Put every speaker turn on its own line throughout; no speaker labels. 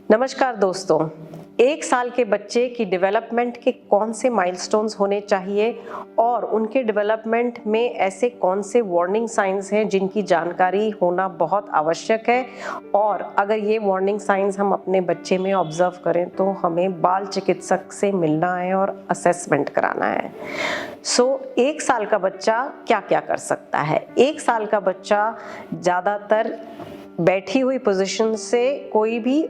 नमस्कार दोस्तों। 1 साल के बच्चे की डेवलपमेंट के कौन से माइलस्टोन्स होने चाहिए और उनके डेवलपमेंट में ऐसे कौन से वार्निंग साइंस हैं जिनकी जानकारी होना बहुत आवश्यक है, और अगर ये वार्निंग साइंस हम अपने बच्चे में ऑब्जर्व करें तो हमें बाल चिकित्सक से मिलना है और असेसमेंट कराना है। 1 साल का बच्चा क्या क्या कर सकता है? 1 साल का बच्चा ज़्यादातर बैठी हुई पोजीशन से कोई भी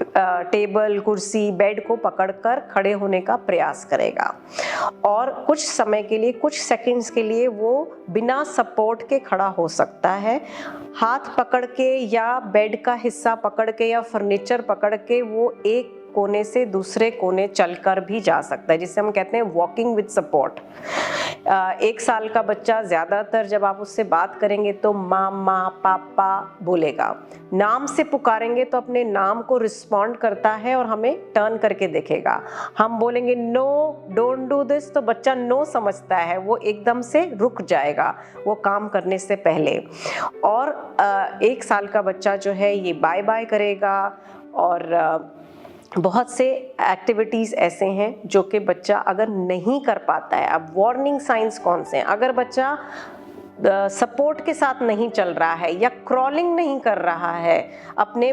टेबल, कुर्सी, बेड को पकड़कर खड़े होने का प्रयास करेगा और कुछ समय के लिए, कुछ सेकंड्स के लिए वो बिना सपोर्ट के खड़ा हो सकता है। हाथ पकड़ के या बेड का हिस्सा पकड़ के या फर्नीचर पकड़ के वो एक कोने से दूसरे कोने चलकर भी जा सकता है, जिसे हम कहते हैं वॉकिंग विद सपोर्ट। 1 साल का बच्चा ज़्यादातर जब आप उससे बात करेंगे तो मामा, पापा बोलेगा। नाम से पुकारेंगे तो अपने नाम को रिस्पॉन्ड करता है और हमें टर्न करके देखेगा। हम बोलेंगे नो, डोंट डू दिस, तो बच्चा नो समझता है, वो एकदम से रुक जाएगा वो काम करने से पहले। और 1 साल का बच्चा जो है ये बाय बाय करेगा। और बहुत से एक्टिविटीज़ ऐसे हैं जो कि बच्चा अगर नहीं कर पाता है। अब वार्निंग साइंस कौन से हैं? अगर बच्चा सपोर्ट के साथ नहीं चल रहा है या क्रॉलिंग नहीं कर रहा है, अपने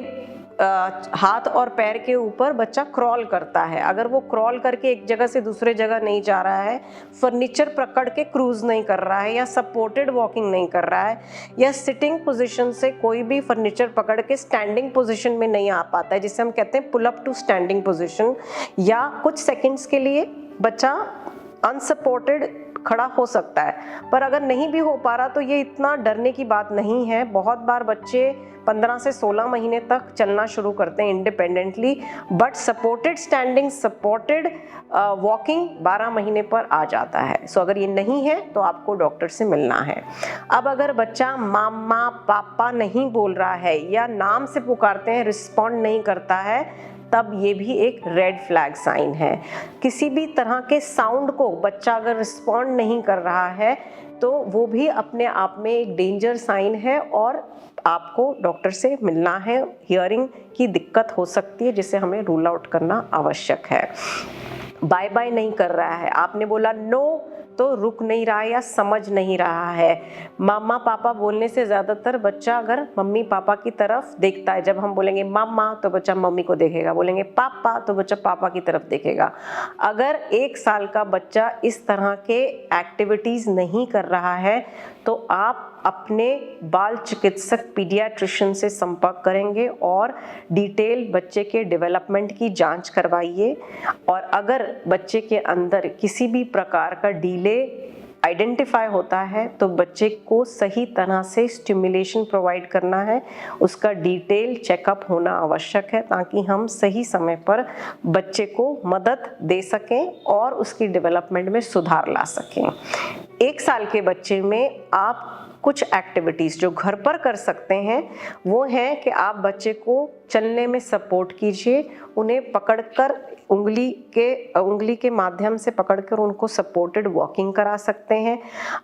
हाथ और पैर के ऊपर बच्चा क्रॉल करता है, अगर वो क्रॉल करके एक जगह से दूसरे जगह नहीं जा रहा है, फर्नीचर पकड़ के क्रूज नहीं कर रहा है, या सपोर्टेड वॉकिंग नहीं कर रहा है, या सिटिंग पोजीशन से कोई भी फर्नीचर पकड़ के स्टैंडिंग पोजीशन में नहीं आ पाता है, जिसे हम कहते हैं pull up to standing position, या कुछ सेकंड्स के लिए बच्चा अनसपोर्टेड खड़ा हो सकता है। पर अगर नहीं भी हो पा रहा तो ये इतना डरने की बात नहीं है। बहुत बार बच्चे 15 से 16 महीने तक चलना शुरू करते हैं independently, but supported standing, supported walking 12 महीने पर आ जाता है। अगर ये नहीं है तो आपको डॉक्टर से मिलना है। अब अगर बच्चा मामा, पापा नहीं बोल रहा है या नाम से पुकारते हैं, रिस्पॉन्ड नहीं करता है, तब ये भी एक रेड फ्लैग साइन है। किसी भी तरह के साउंड को बच्चा अगर रिस्पॉन्ड नहीं कर रहा है तो वो भी अपने आप में एक डेंजर साइन है और आपको डॉक्टर से मिलना है। हियरिंग की दिक्कत हो सकती है जिसे हमें रूल आउट करना आवश्यक है। बाय बाय नहीं कर रहा है, आपने बोला नो तो रुक नहीं रहा है या समझ नहीं रहा है। मामा पापा बोलने से ज़्यादातर बच्चा अगर मम्मी पापा की तरफ देखता है, जब हम बोलेंगे मामा तो बच्चा मम्मी को देखेगा, बोलेंगे पापा तो बच्चा पापा की तरफ देखेगा। अगर 1 साल का बच्चा इस तरह के एक्टिविटीज़ नहीं कर रहा है तो आप अपने बाल चिकित्सक पीडियाट्रिशियन से संपर्क करेंगे और डिटेल बच्चे के डेवलपमेंट की जांच करवाइए। और अगर बच्चे के अंदर किसी भी प्रकार का डिले आइडेंटिफाई होता है तो बच्चे को सही तरह से स्टिमुलेशन प्रोवाइड करना है, उसका डिटेल चेकअप होना आवश्यक है ताकि हम सही समय पर बच्चे को मदद दे सकें और उसकी डेवलपमेंट में सुधार ला सकें। 1 साल के बच्चे में आप कुछ एक्टिविटीज़ जो घर पर कर सकते हैं वो हैं कि आप बच्चे को चलने में सपोर्ट कीजिए, उन्हें पकड़कर उंगली के माध्यम से पकड़कर उनको सपोर्टेड वॉकिंग करा सकते हैं।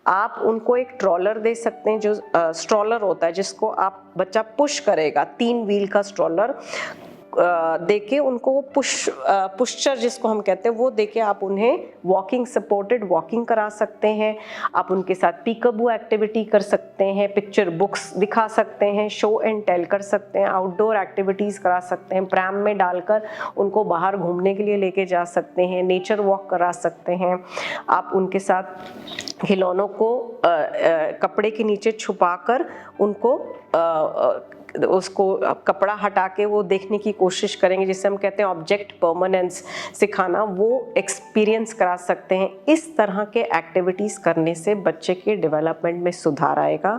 आप उनको एक ट्रॉलर दे सकते हैं, जो स्ट्रॉलर होता है जिसको आप बच्चा पुश करेगा, 3 व्हील का स्ट्रॉलर देके उनको पुश्चर जिसको हम कहते हैं वो देके आप उन्हें वॉकिंग, सपोर्टेड वॉकिंग करा सकते हैं। आप उनके साथ पीकअबू एक्टिविटी कर सकते हैं, पिक्चर बुक्स दिखा सकते हैं, शो एंड टेल कर सकते हैं, आउटडोर एक्टिविटीज़ करा सकते हैं, प्रैम में डालकर उनको बाहर घूमने के लिए लेके जा सकते हैं, नेचर वॉक करा सकते हैं। आप उनके साथ खिलौनों को कपड़े के नीचे छुपाकर उनको उसको कपड़ा हटा के वो देखने की कोशिश करेंगे, जिसे हम कहते हैं ऑब्जेक्ट परमानेंस सिखाना, वो एक्सपीरियंस करा सकते हैं। इस तरह के एक्टिविटीज़ करने से बच्चे के डेवलपमेंट में सुधार आएगा।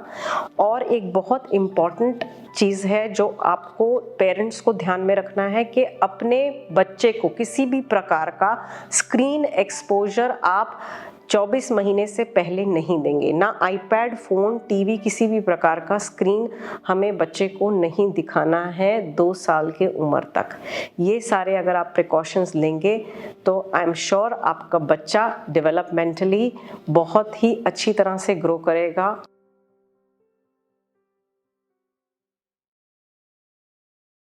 और एक बहुत इम्पॉर्टेंट चीज़ है जो आपको पेरेंट्स को ध्यान में रखना है कि अपने बच्चे को किसी भी प्रकार का स्क्रीन एक्सपोजर आप 24 महीने से पहले नहीं देंगे। ना आईपैड, फ़ोन, टीवी, किसी भी प्रकार का स्क्रीन हमें बच्चे को नहीं दिखाना है 2 साल के उम्र तक। ये सारे अगर आप प्रिकॉशंस लेंगे तो आई एम श्योर आपका बच्चा डेवलपमेंटली बहुत ही अच्छी तरह से ग्रो करेगा।